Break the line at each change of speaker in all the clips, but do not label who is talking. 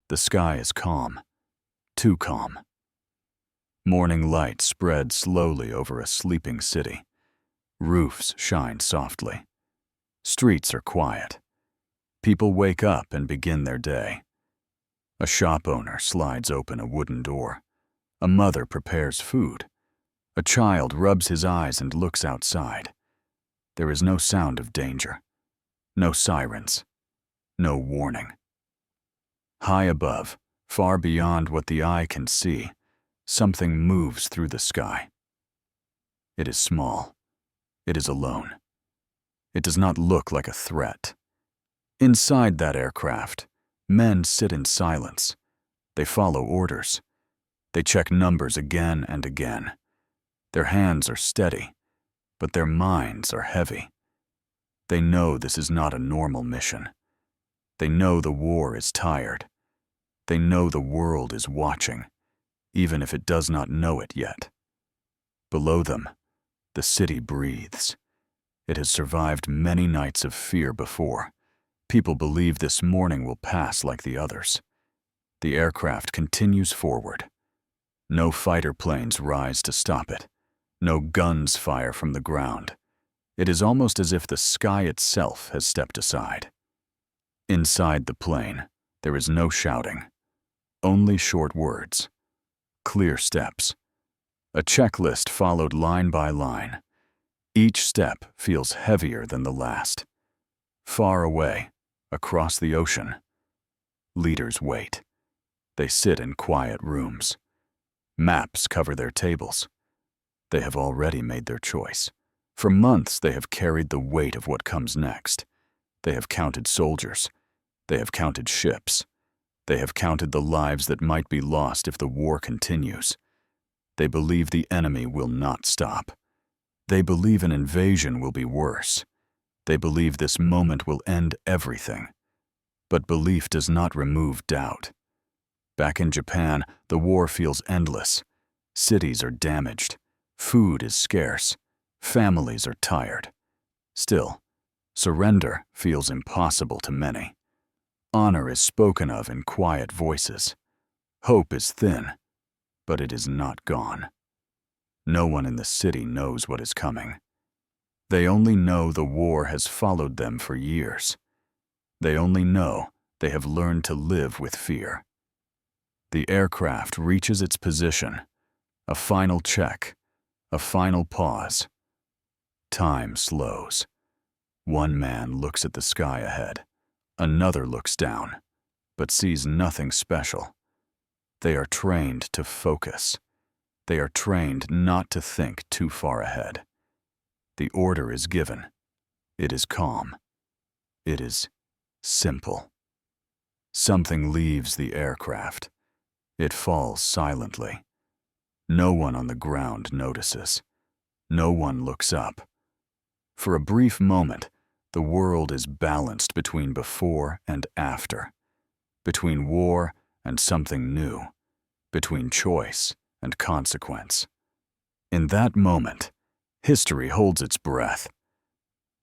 The sky is calm, too calm. Morning light spreads slowly over a sleeping city. Roofs shine softly. Streets are quiet. People wake up and begin their day. A shop owner slides open a wooden door. A mother prepares food. A child rubs his eyes and looks outside. There is no sound of danger. No sirens. No warning. High above, far beyond what the eye can see, something moves through the sky. It is small. It is alone. It does not look like a threat. Inside that aircraft, men sit in silence. They follow orders. They check numbers again and again. Their hands are steady, but their minds are heavy. They know this is not a normal mission. They know the war is tired. They know the world is watching, even if it does not know it yet. Below them, the city breathes. It has survived many nights of fear before. People believe this morning will pass like the others. The aircraft continues forward. No fighter planes rise to stop it. No guns fire from the ground. It is almost as if the sky itself has stepped aside. Inside the plane, there is no shouting. Only short words. Clear steps. A checklist followed line by line. Each step feels heavier than the last. Far away, across the ocean, leaders wait. They sit in quiet rooms. Maps cover their tables. They have already made their choice. For months, they have carried the weight of what comes next. They have counted soldiers. They have counted ships. They have counted the lives that might be lost if the war continues. They believe the enemy will not stop. They believe an invasion will be worse. They believe this moment will end everything. But belief does not remove doubt. Back in Japan, the war feels endless. Cities are damaged. Food is scarce. Families are tired. Still, surrender feels impossible to many. Honor is spoken of in quiet voices. Hope is thin, but it is not gone. No one in the city knows what is coming. They only know the war has followed them for years. They only know they have learned to live with fear. The aircraft reaches its position. A final check. A final pause. Time slows. One man looks at the sky ahead. Another looks down, but sees nothing special. They are trained to focus. They are trained not to think too far ahead. The order is given. It is calm. It is simple. Something leaves the aircraft. It falls silently. No one on the ground notices. No one looks up. For a brief moment, the world is balanced between before and after, between war and something new, between choice and consequence. In that moment, history holds its breath.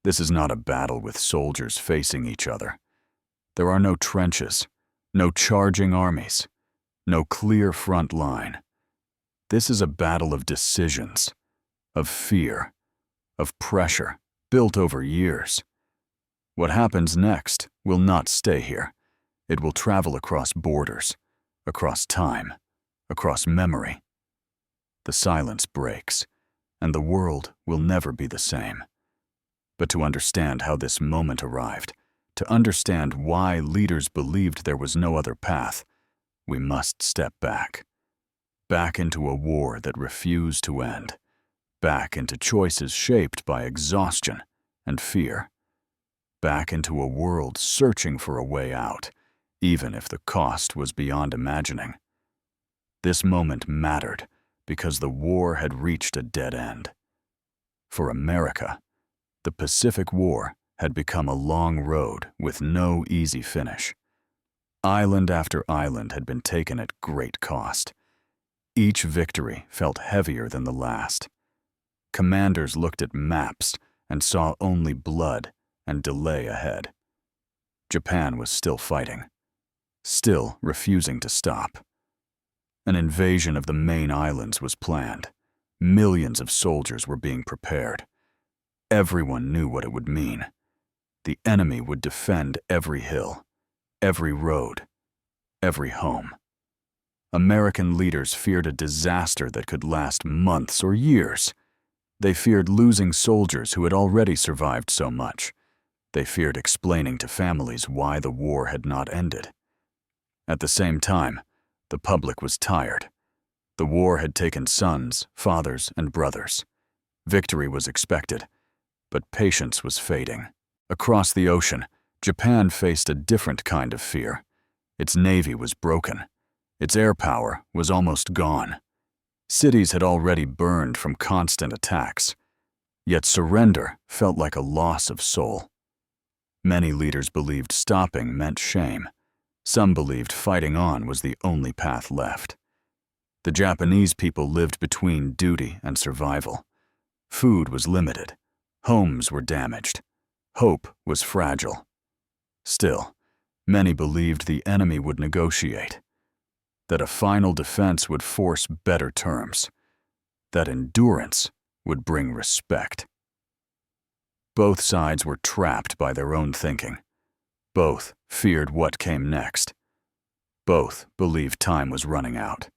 This is not a battle with soldiers facing each other. There are no trenches, no charging armies, no clear front line. This is a battle of decisions, of fear, of pressure built over years. What happens next will not stay here. It will travel across borders, across time, across memory. The silence breaks, and the world will never be the same. But to understand how this moment arrived, to understand why leaders believed there was no other path, we must step back. Back into a war that refused to end. Back into choices shaped by exhaustion and fear. Back into a world searching for a way out, even if the cost was beyond imagining. This moment mattered because the war had reached a dead end. For America, the Pacific War had become a long road with no easy finish. Island after island had been taken at great cost. Each victory felt heavier than the last. Commanders looked at maps and saw only blood and delay ahead. Japan was still fighting. still refusing to stop. An invasion of the main islands was planned. Millions of soldiers were being prepared. Everyone knew what it would mean. The enemy would defend every hill, every road, every home. American leaders feared a disaster that could last months or years. They feared losing soldiers who had already survived so much. They feared explaining to families why the war had not ended. At the same time, the public was tired. The war had taken sons, fathers, and brothers. Victory was expected, but patience was fading. Across the ocean, Japan faced a different kind of fear. Its navy was broken. Its air power was almost gone. Cities had already burned from constant attacks. Yet surrender felt like a loss of soul. Many leaders believed stopping meant shame. Some believed fighting on was the only path left. The Japanese people lived between duty and survival. Food was limited. Homes were damaged. Hope was fragile. Still, many believed the enemy would negotiate, that a final defense would force better terms, that endurance would bring respect. Both sides were trapped by their own thinking. Both feared what came next. Both believed time was running out.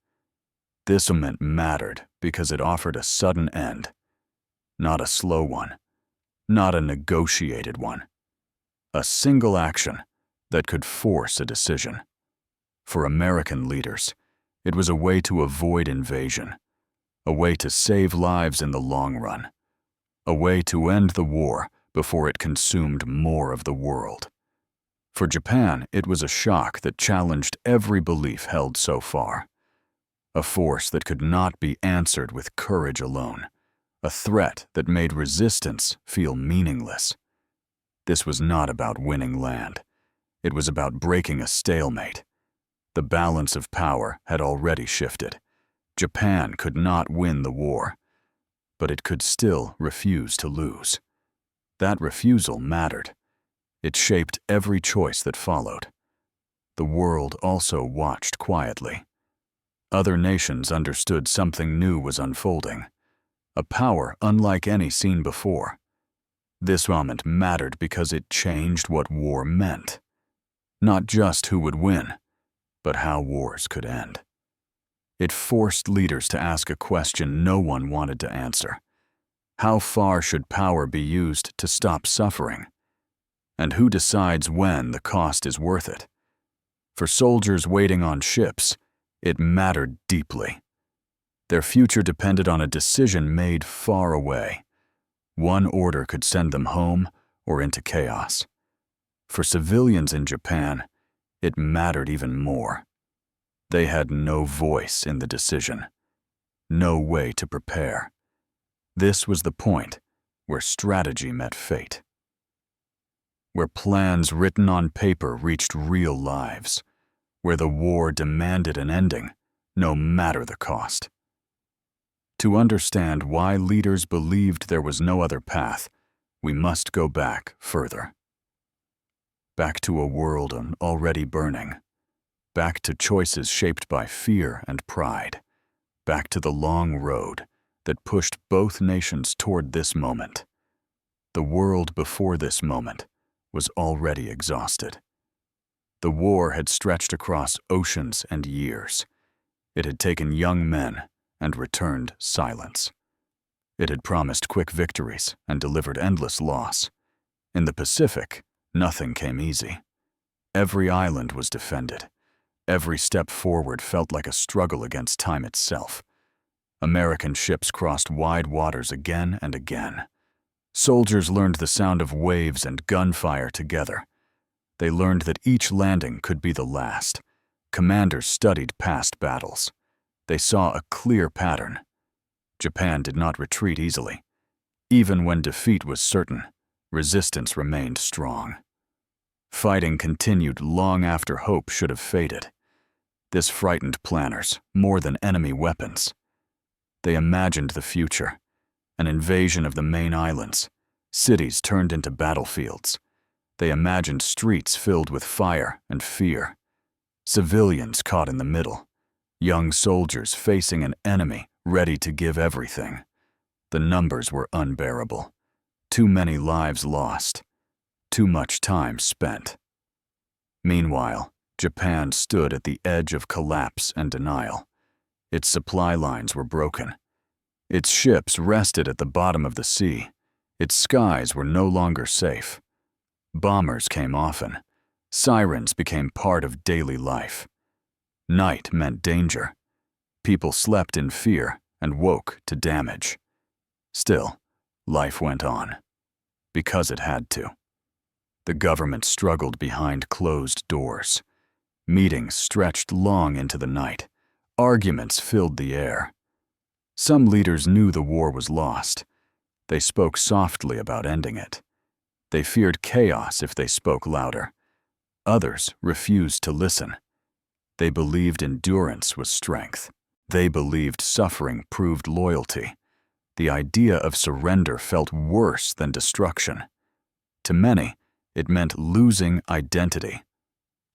This moment mattered because it offered a sudden end, not a slow one, not a negotiated one. A single action that could force a decision. For American leaders, it was a way to avoid invasion, a way to save lives in the long run, a way to end the war before it consumed more of the world. For Japan, it was a shock that challenged every belief held so far. A force that could not be answered with courage alone. A threat that made resistance feel meaningless. This was not about winning land. It was about breaking a stalemate. The balance of power had already shifted. Japan could not win the war, but it could still refuse to lose. That refusal mattered. It shaped every choice that followed. The world also watched quietly. Other nations understood something new was unfolding, a power unlike any seen before. This moment mattered because it changed what war meant. Not just who would win, but how wars could end. It forced leaders to ask a question no one wanted to answer. How far should power be used to stop suffering? And who decides when the cost is worth it? For soldiers waiting on ships, it mattered deeply. Their future depended on a decision made far away. One order could send them home or into chaos. For civilians in Japan, it mattered even more. They had no voice in the decision, no way to prepare. This was the point where strategy met fate, where plans written on paper reached real lives, where the war demanded an ending, no matter the cost. To understand why leaders believed there was no other path, we must go back further. Back to a world already burning. Back to choices shaped by fear and pride. Back to the long road that pushed both nations toward this moment. The world before this moment was already exhausted. The war had stretched across oceans and years. It had taken young men and returned silence. It had promised quick victories and delivered endless loss. In the Pacific, nothing came easy. Every island was defended. Every step forward felt like a struggle against time itself. American ships crossed wide waters again and again. Soldiers learned the sound of waves and gunfire together. They learned that each landing could be the last. Commanders studied past battles. They saw a clear pattern. Japan did not retreat easily. Even when defeat was certain, resistance remained strong. Fighting continued long after hope should have faded. This frightened planners more than enemy weapons. They imagined the future, an invasion of the main islands, cities turned into battlefields. They imagined streets filled with fire and fear. Civilians caught in the middle. Young soldiers facing an enemy ready to give everything. The numbers were unbearable. Too many lives lost. Too much time spent. Meanwhile, Japan stood at the edge of collapse and denial. Its supply lines were broken. Its ships rested at the bottom of the sea. Its skies were no longer safe. Bombers came often. Sirens became part of daily life. Night meant danger. People slept in fear and woke to damage. Still, life went on. Because it had to. The government struggled behind closed doors. Meetings stretched long into the night. Arguments filled the air. Some leaders knew the war was lost. They spoke softly about ending it. They feared chaos if they spoke louder. Others refused to listen. They believed endurance was strength. They believed suffering proved loyalty. The idea of surrender felt worse than destruction. To many, it meant losing identity,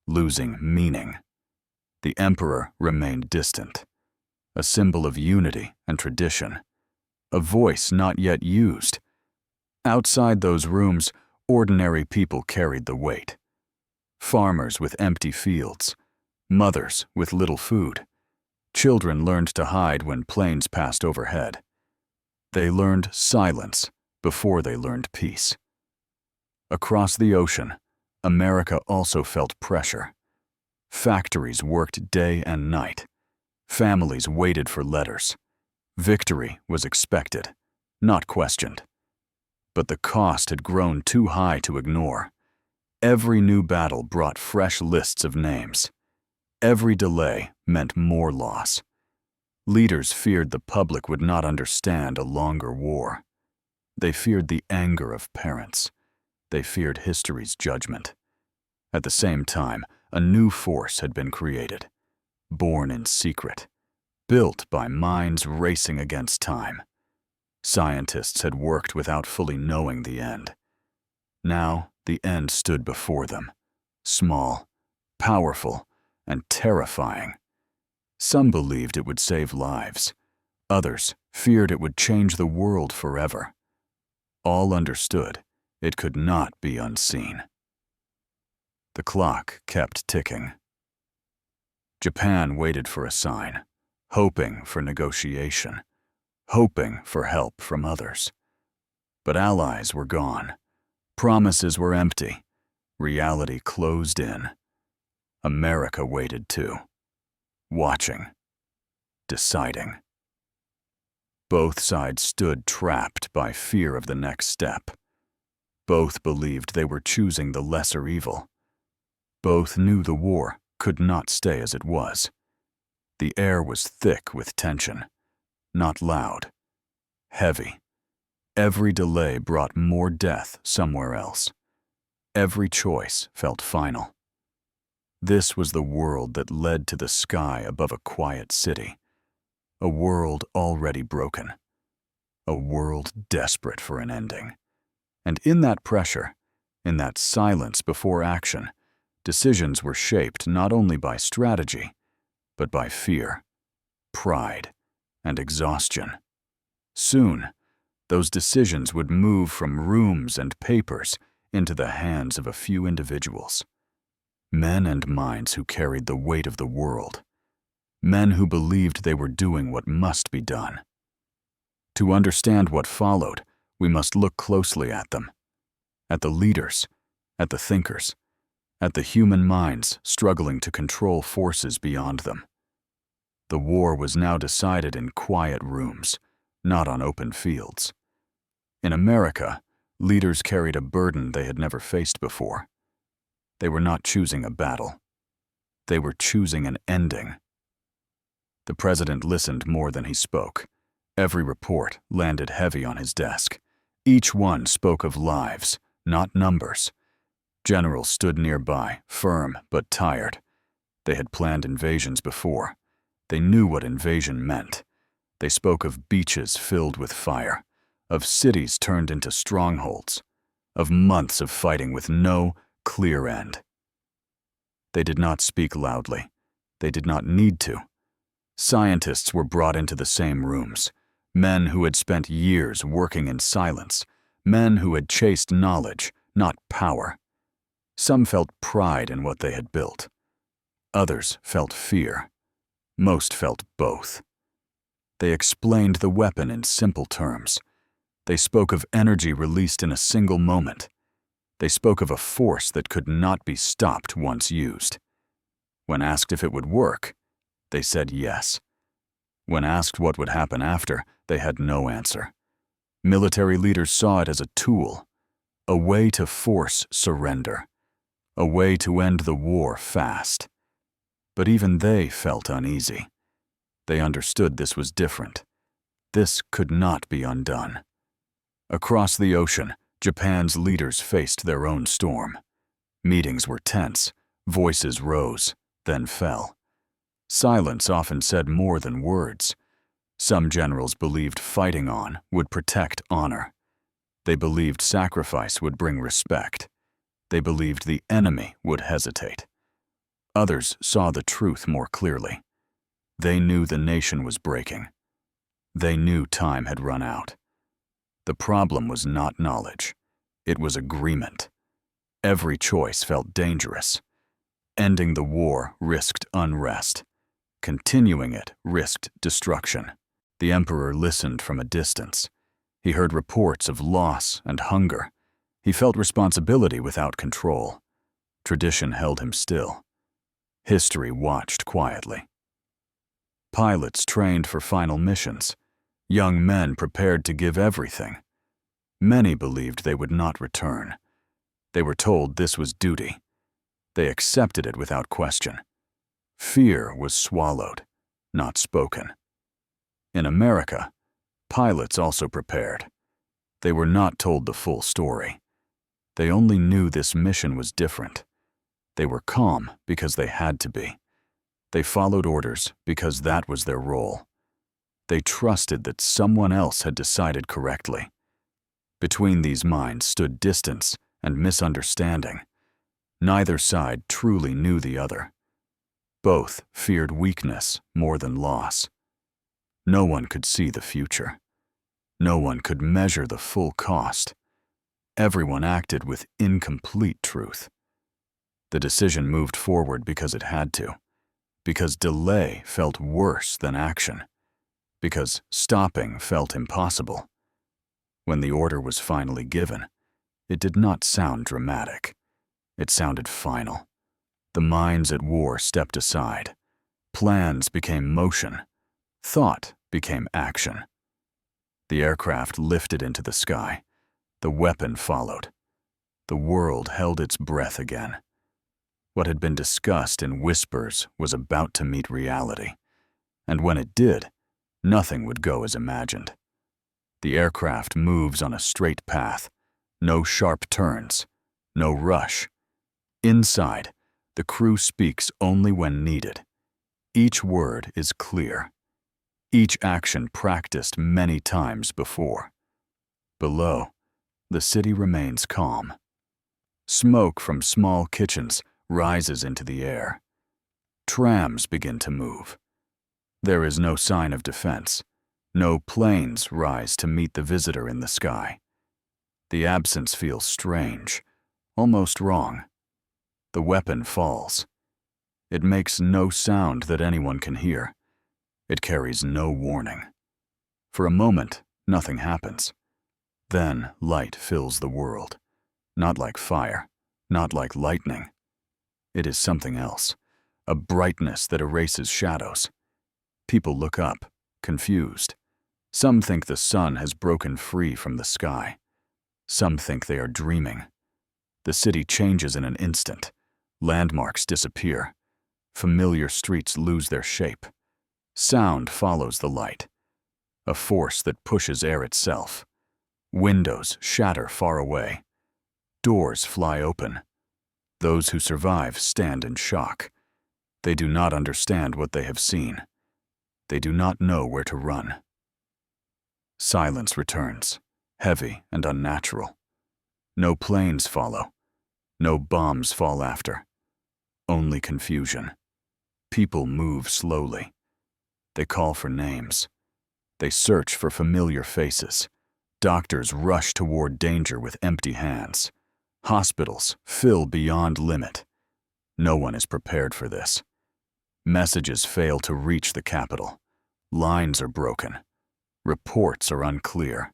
losing meaning. The emperor remained distant, a symbol of unity and tradition, a voice not yet used. Outside those rooms, ordinary people carried the weight. Farmers with empty fields, mothers with little food. Children learned to hide when planes passed overhead. They learned silence before they learned peace. Across the ocean, America also felt pressure. Factories worked day and night. Families waited for letters. Victory was expected, not questioned. But the cost had grown too high to ignore. Every new battle brought fresh lists of names. Every delay meant more loss. Leaders feared the public would not understand a longer war. They feared the anger of parents. They feared history's judgment. At the same time, a new force had been created, born in secret, built by minds racing against time. Scientists had worked without fully knowing the end. Now, the end stood before them, small, powerful, and terrifying. Some believed it would save lives. Others feared it would change the world forever. All understood it could not be unseen. The clock kept ticking. Japan waited for a sign, hoping for negotiation, hoping for help from others. But allies were gone. Promises were empty. Reality closed in. America waited too, watching, deciding. Both sides stood trapped by fear of the next step. Both believed they were choosing the lesser evil. Both knew the war could not stay as it was. The air was thick with tension, not loud, heavy. Every delay brought more death somewhere else. Every choice felt final. This was the world that led to the sky above a quiet city, a world already broken, a world desperate for an ending. And in that pressure, in that silence before action, decisions were shaped not only by strategy, but by fear, pride, and exhaustion. Soon, those decisions would move from rooms and papers into the hands of a few individuals. Men and minds who carried the weight of the world. Men who believed they were doing what must be done. To understand what followed, we must look closely at them. At the leaders, at the thinkers, at the human minds struggling to control forces beyond them. The war was now decided in quiet rooms, not on open fields. In America, leaders carried a burden they had never faced before. They were not choosing a battle. They were choosing an ending. The president listened more than he spoke. Every report landed heavy on his desk. Each one spoke of lives, not numbers. Generals stood nearby, firm but tired. They had planned invasions before. They knew what invasion meant. They spoke of beaches filled with fire, of cities turned into strongholds, of months of fighting with no clear end. They did not speak loudly. They did not need to. Scientists were brought into the same rooms, men who had spent years working in silence, men who had chased knowledge, not power. Some felt pride in what they had built. Others felt fear. Most felt both. They explained the weapon in simple terms. They spoke of energy released in a single moment. They spoke of a force that could not be stopped once used. When asked if it would work, they said yes. When asked what would happen after, they had no answer. Military leaders saw it as a tool, a way to force surrender, a way to end the war fast. But even they felt uneasy. They understood this was different. This could not be undone. Across the ocean, Japan's leaders faced their own storm. Meetings were tense, voices rose, then fell. Silence often said more than words. Some generals believed fighting on would protect honor. They believed sacrifice would bring respect. They believed the enemy would hesitate. Others saw the truth more clearly. They knew the nation was breaking. They knew time had run out. The problem was not knowledge. It was agreement. Every choice felt dangerous. Ending the war risked unrest. Continuing it risked destruction. The emperor listened from a distance. He heard reports of loss and hunger. He felt responsibility without control. Tradition held him still. History watched quietly. Pilots trained for final missions. Young men prepared to give everything. Many believed they would not return. They were told this was duty. They accepted it without question. Fear was swallowed, not spoken. In America, pilots also prepared. They were not told the full story. They only knew this mission was different. They were calm because they had to be. They followed orders because that was their role. They trusted that someone else had decided correctly. Between these minds stood distance and misunderstanding. Neither side truly knew the other. Both feared weakness more than loss. No one could see the future. No one could measure the full cost. Everyone acted with incomplete truth. The decision moved forward because it had to, because delay felt worse than action, because stopping felt impossible. When the order was finally given, it did not sound dramatic. It sounded final. The minds at war stepped aside. Plans became motion. Thought became action. The aircraft lifted into the sky. The weapon followed. The world held its breath again. What had been discussed in whispers was about to meet reality. And when it did, nothing would go as imagined. The aircraft moves on a straight path. No sharp turns. No rush. Inside, the crew speaks only when needed. Each word is clear. Each action practiced many times before. Below, the city remains calm. Smoke from small kitchens rises into the air. Trams begin to move. There is no sign of defense. No planes rise to meet the visitor in the sky. The absence feels strange, almost wrong. The weapon falls. It makes no sound that anyone can hear. It carries no warning. For a moment, nothing happens. Then light fills the world. Not like fire, not like lightning. It is something else, a brightness that erases shadows. People look up, confused. Some think the sun has broken free from the sky. Some think they are dreaming. The city changes in an instant. Landmarks disappear. Familiar streets lose their shape. Sound follows the light. A force that pushes air itself. Windows shatter far away. Doors fly open. Those who survive stand in shock. They do not understand what they have seen. They do not know where to run. Silence returns, heavy and unnatural. No planes follow. No bombs fall after. only confusion. People move slowly. They call for names. They search for familiar faces. Doctors rush toward danger with empty hands. Hospitals fill beyond limit. No one is prepared for this. Messages fail to reach the capital. Lines are broken. Reports are unclear.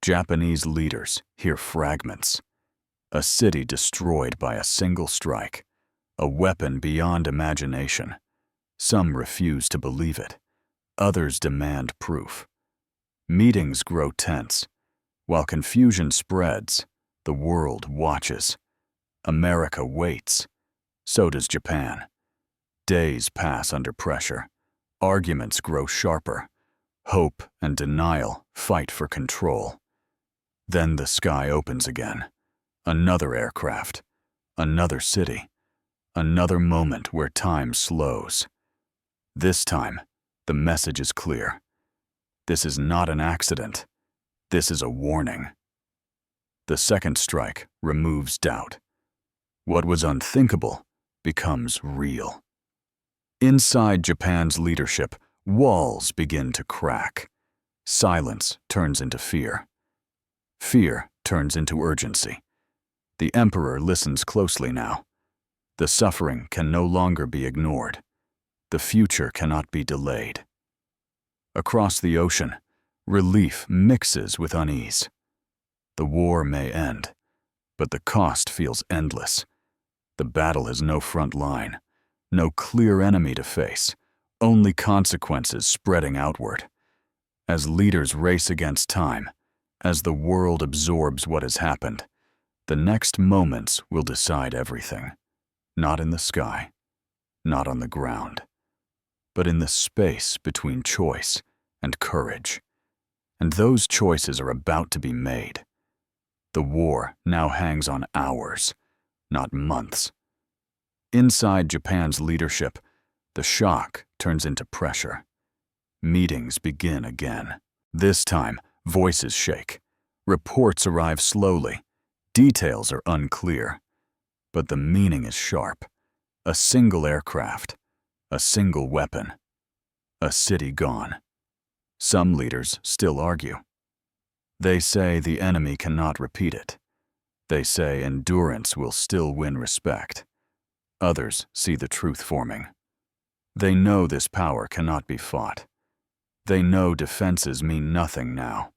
Japanese leaders hear fragments. A city destroyed by a single strike. A weapon beyond imagination. Some refuse to believe it. Others demand proof. Meetings grow tense. While confusion spreads, the world watches. America waits. So does Japan. Days pass under pressure. Arguments grow sharper. Hope and denial fight for control. Then the sky opens again. Another aircraft. Another city. Another moment where time slows. This time, the message is clear. This is not an accident. This is a warning. The second strike removes doubt. What was unthinkable becomes real. Inside Japan's leadership, walls begin to crack. Silence turns into fear. Fear turns into urgency. The emperor listens closely now. The suffering can no longer be ignored. The future cannot be delayed. Across the ocean, relief mixes with unease. The war may end, but the cost feels endless. The battle has no front line, no clear enemy to face, only consequences spreading outward. As leaders race against time, as the world absorbs what has happened, the next moments will decide everything. Not in the sky, not on the ground, but in the space between choice and courage. And those choices are about to be made. The war now hangs on hours, not months. Inside Japan's leadership, the shock turns into pressure. Meetings begin again. This time, voices shake. Reports arrive slowly. Details are unclear. But the meaning is sharp. A single aircraft. A single weapon. A city gone. Some leaders still argue. They say the enemy cannot repeat it. They say endurance will still win respect. Others see the truth forming. They know this power cannot be fought. They know defenses mean nothing now.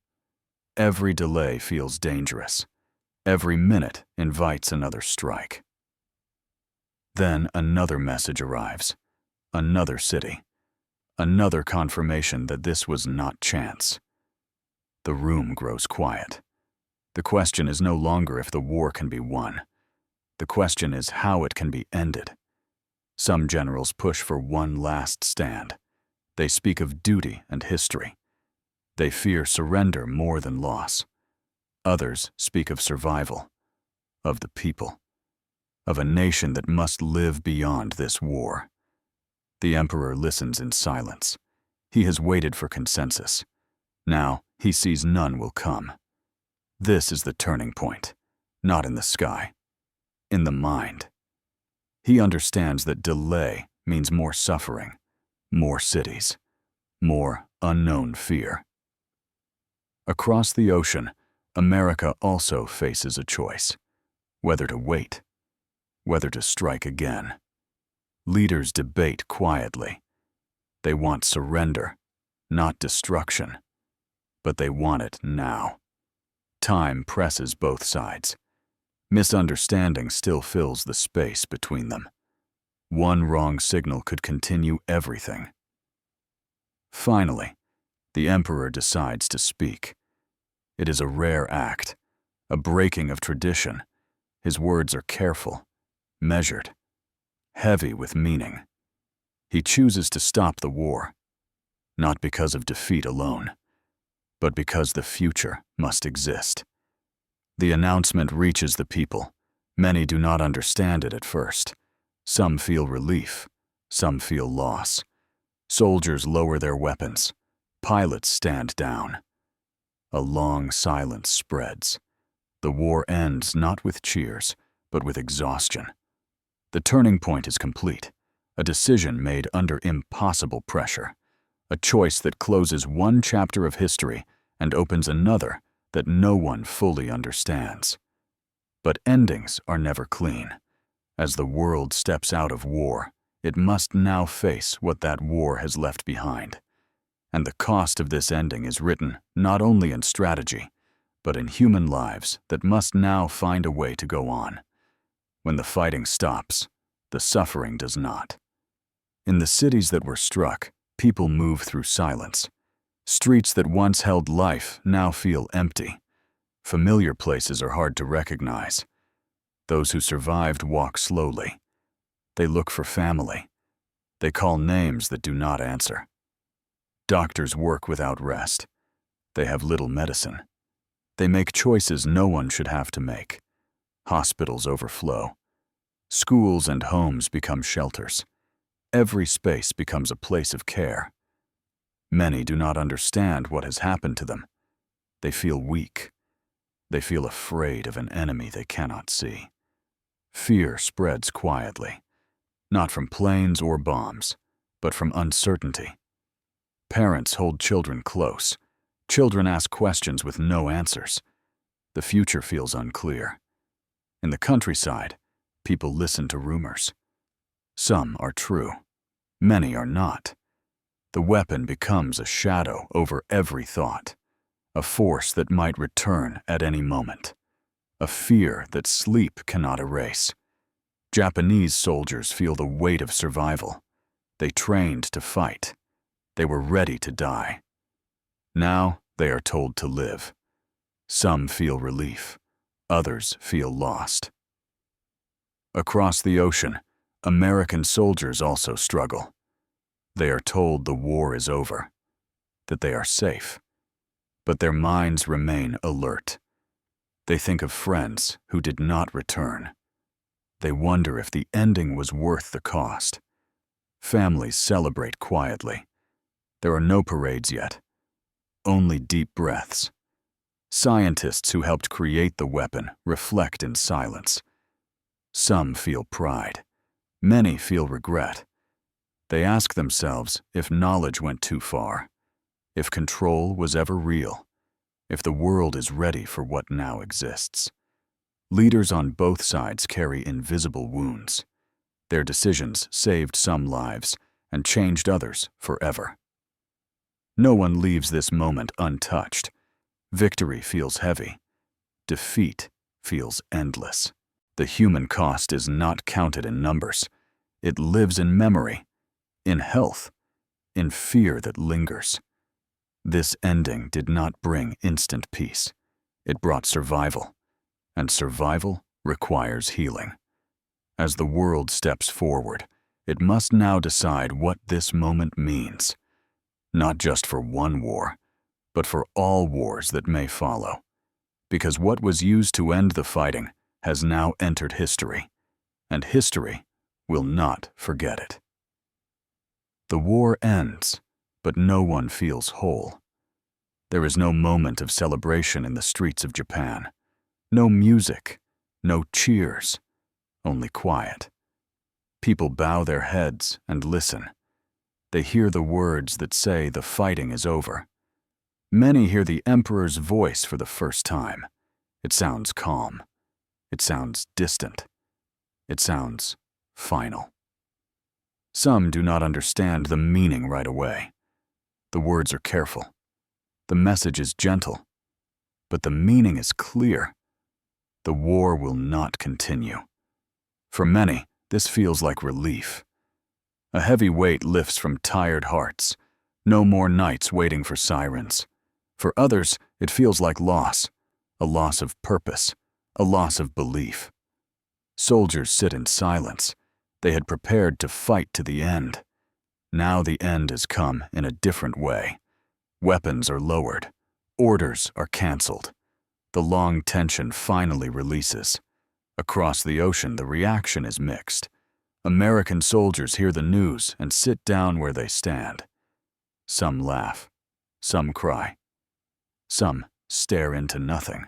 Every delay feels dangerous. Every minute invites another strike. Then another message arrives. Another city. Another confirmation that this was not chance. The room grows quiet. The question is no longer if the war can be won. The question is how it can be ended. Some generals push for one last stand. They speak of duty and history. They fear surrender more than loss. Others speak of survival, of the people, of a nation that must live beyond this war. The emperor listens in silence. He has waited for consensus. Now he sees none will come. This is the turning point, not in the sky, in the mind. He understands that delay means more suffering, more cities, more unknown fear. Across the ocean, America also faces a choice: whether to wait, whether to strike again. Leaders debate quietly. They want surrender, not destruction, but they want it now. Time presses both sides. Misunderstanding still fills the space between them. One wrong signal could continue everything. Finally, the emperor decides to speak. It is a rare act, a breaking of tradition. His words are careful, measured, heavy with meaning. He chooses to stop the war, not because of defeat alone, but because the future must exist. The announcement reaches the people. Many do not understand it at first. Some feel relief, some feel loss. Soldiers lower their weapons. Pilots stand down. A long silence spreads. The war ends not with cheers, but with exhaustion. The turning point is complete, a decision made under impossible pressure, a choice that closes one chapter of history and opens another that no one fully understands. But endings are never clean. As the world steps out of war, it must now face what that war has left behind. And the cost of this ending is written not only in strategy, but in human lives that must now find a way to go on. When the fighting stops, the suffering does not. In the cities that were struck, people move through silence. Streets that once held life now feel empty. Familiar places are hard to recognize. Those who survived walk slowly. They look for family. They call names that do not answer. Doctors work without rest. They have little medicine. They make choices no one should have to make. Hospitals overflow. Schools and homes become shelters. Every space becomes a place of care. Many do not understand what has happened to them. They feel weak. They feel afraid of an enemy they cannot see. Fear spreads quietly, not from planes or bombs, but from uncertainty. Parents hold children close. Children ask questions with no answers. The future feels unclear. In the countryside, people listen to rumors. Some are true. Many are not. The weapon becomes a shadow over every thought, a force that might return at any moment, a fear that sleep cannot erase. Japanese soldiers feel the weight of survival. They trained to fight. They were ready to die. Now they are told to live. Some feel relief. Others feel lost. Across the ocean, American soldiers also struggle. They are told the war is over, that they are safe. But their minds remain alert. They think of friends who did not return. They wonder if the ending was worth the cost. Families celebrate quietly. There are no parades yet, only deep breaths. Scientists who helped create the weapon reflect in silence. Some feel pride. Many feel regret. They ask themselves if knowledge went too far, if control was ever real, if the world is ready for what now exists. Leaders on both sides carry invisible wounds. Their decisions saved some lives and changed others forever. No one leaves this moment untouched. Victory feels heavy. Defeat feels endless. The human cost is not counted in numbers. It lives in memory, in health, in fear that lingers. This ending did not bring instant peace. It brought survival, and survival requires healing. As the world steps forward, it must now decide what this moment means, not just for one war, but for all wars that may follow. Because what was used to end the fighting has now entered history, and history will not forget it. The war ends, but no one feels whole. There is no moment of celebration in the streets of Japan. No music, no cheers, only quiet. People bow their heads and listen. They hear the words that say the fighting is over. Many hear the emperor's voice for the first time. It sounds calm. It sounds distant. It sounds final. Some do not understand the meaning right away. The words are careful. The message is gentle. But the meaning is clear. The war will not continue. For many, this feels like relief. A heavy weight lifts from tired hearts. No more nights waiting for sirens. For others, it feels like loss, a loss of purpose, a loss of belief. Soldiers sit in silence. They had prepared to fight to the end. Now the end has come in a different way. Weapons are lowered. Orders are canceled. The long tension finally releases. Across the ocean, the reaction is mixed. American soldiers hear the news and sit down where they stand. Some laugh. Some cry. Some stare into nothing.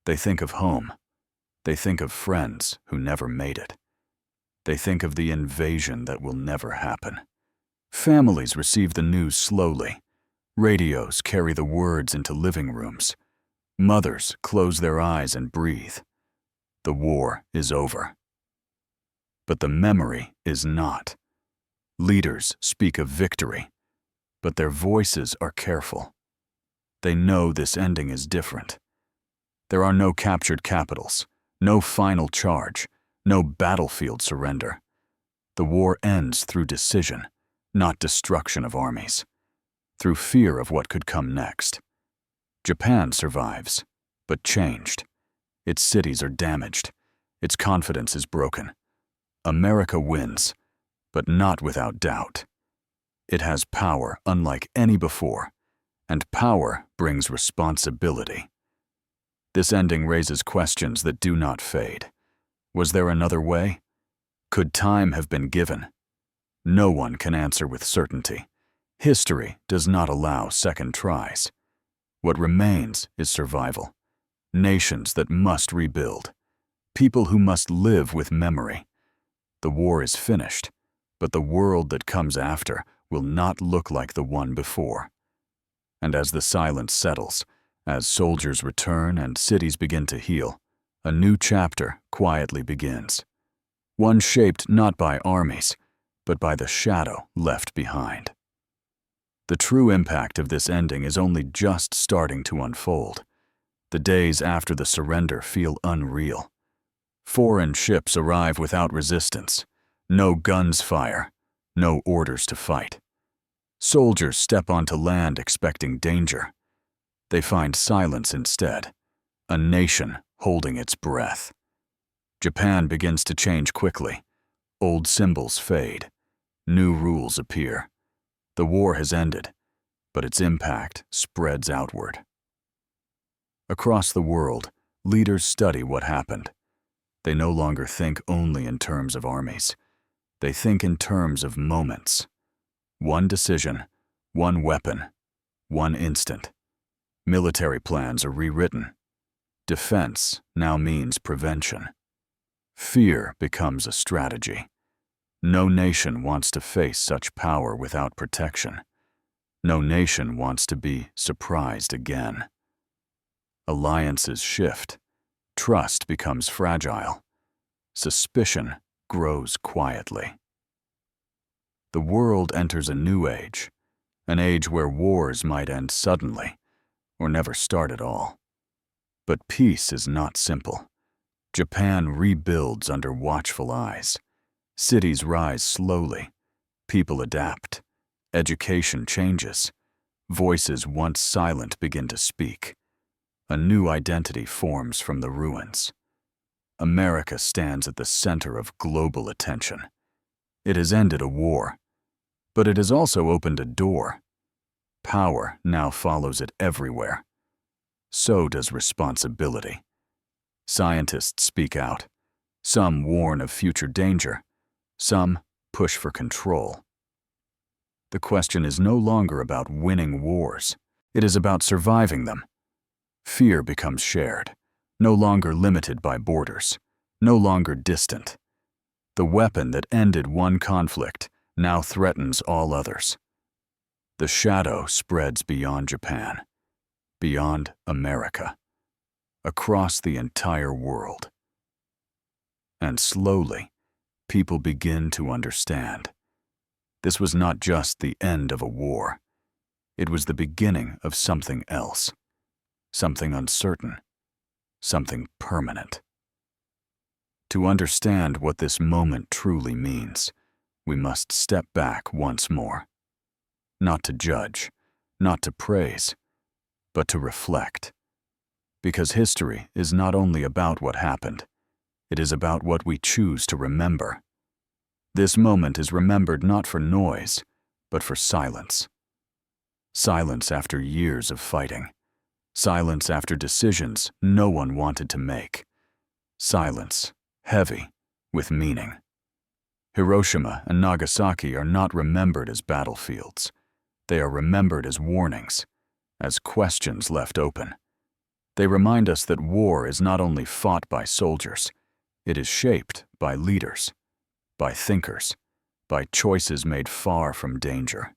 They think of home. They think of friends who never made it. They think of the invasion that will never happen. Families receive the news slowly. Radios carry the words into living rooms. Mothers close their eyes and breathe. The war is over. But the memory is not. Leaders speak of victory, but their voices are careful. They know this ending is different. There are no captured capitals, no final charge, no battlefield surrender. The war ends through decision, not destruction of armies, through fear of what could come next. Japan survives, but changed. Its cities are damaged. Its confidence is broken. America wins, but not without doubt. It has power unlike any before, and power brings responsibility. This ending raises questions that do not fade. Was there another way? Could time have been given? No one can answer with certainty. History does not allow second tries. What remains is survival. Nations that must rebuild. People who must live with memory. The war is finished, but the world that comes after will not look like the one before. And as the silence settles, as soldiers return and cities begin to heal, a new chapter quietly begins. One shaped not by armies, but by the shadow left behind. The true impact of this ending is only just starting to unfold. The days after the surrender feel unreal. Foreign ships arrive without resistance. No guns fire, no orders to fight. Soldiers step onto land expecting danger. They find silence instead, a nation holding its breath. Japan begins to change quickly. Old symbols fade. New rules appear. The war has ended, but its impact spreads outward. Across the world, leaders study what happened. They no longer think only in terms of armies. They think in terms of moments. One decision, one weapon, one instant. Military plans are rewritten. Defense now means prevention. Fear becomes a strategy. No nation wants to face such power without protection. No nation wants to be surprised again. Alliances shift. Trust becomes fragile. Suspicion grows quietly. The world enters a new age, an age where wars might end suddenly or never start at all. But peace is not simple. Japan rebuilds under watchful eyes. Cities rise slowly. People adapt. Education changes. Voices once silent begin to speak. A new identity forms from the ruins. America stands at the center of global attention. It has ended a war, but it has also opened a door. Power now follows it everywhere. So does responsibility. Scientists speak out. Some warn of future danger. Some push for control. The question is no longer about winning wars. It is about surviving them. Fear becomes shared, no longer limited by borders, no longer distant. The weapon that ended one conflict now threatens all others. The shadow spreads beyond Japan, beyond America, across the entire world. And slowly, people begin to understand. This was not just the end of a war. It was the beginning of something else, something uncertain, something permanent. To understand what this moment truly means, we must step back once more. Not to judge, not to praise, but to reflect. Because history is not only about what happened, it is about what we choose to remember. This moment is remembered not for noise, but for silence. Silence after years of fighting. Silence after decisions no one wanted to make. Silence, heavy, with meaning. Hiroshima and Nagasaki are not remembered as battlefields. They are remembered as warnings, as questions left open. They remind us that war is not only fought by soldiers, it is shaped by leaders. by thinkers, by choices made far from danger.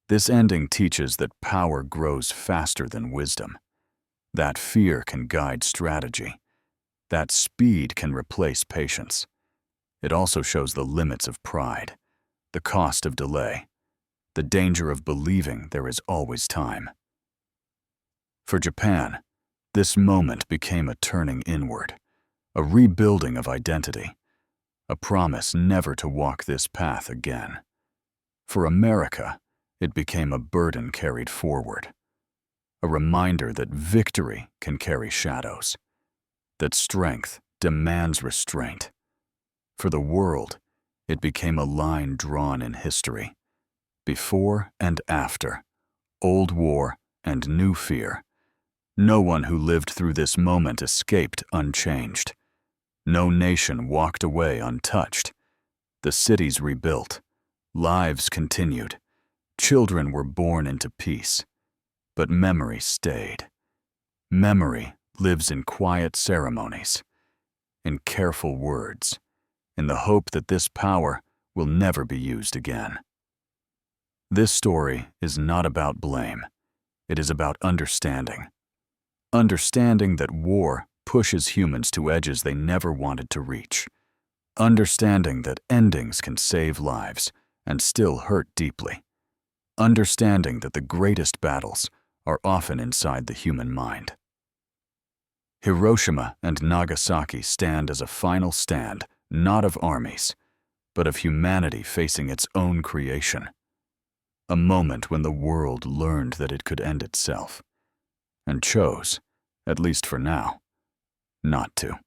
This ending teaches that power grows faster than wisdom, that fear can guide strategy, that speed can replace patience. It also shows the limits of pride, the cost of delay, the danger of believing there is always time. For Japan, this moment became a turning inward, a rebuilding of identity, a promise never to walk this path again. For America, it became a burden carried forward, a reminder that victory can carry shadows, that strength demands restraint. For the world, it became a line drawn in history, before and after, old war and new fear. No one who lived through this moment escaped unchanged. No nation walked away untouched. The cities rebuilt, lives continued, children were born into peace. But memory stayed. Memory lives in quiet ceremonies, in careful words, in the hope that this power will never be used again. This story is not about blame. It is about understanding. Understanding that war pushes humans to edges they never wanted to reach. Understanding that endings can save lives and still hurt deeply. Understanding that the greatest battles are often inside the human mind. Hiroshima and Nagasaki stand as a final stand, not of armies, but of humanity facing its own creation. A moment when the world learned that it could end itself, and chose, at least for now, not to.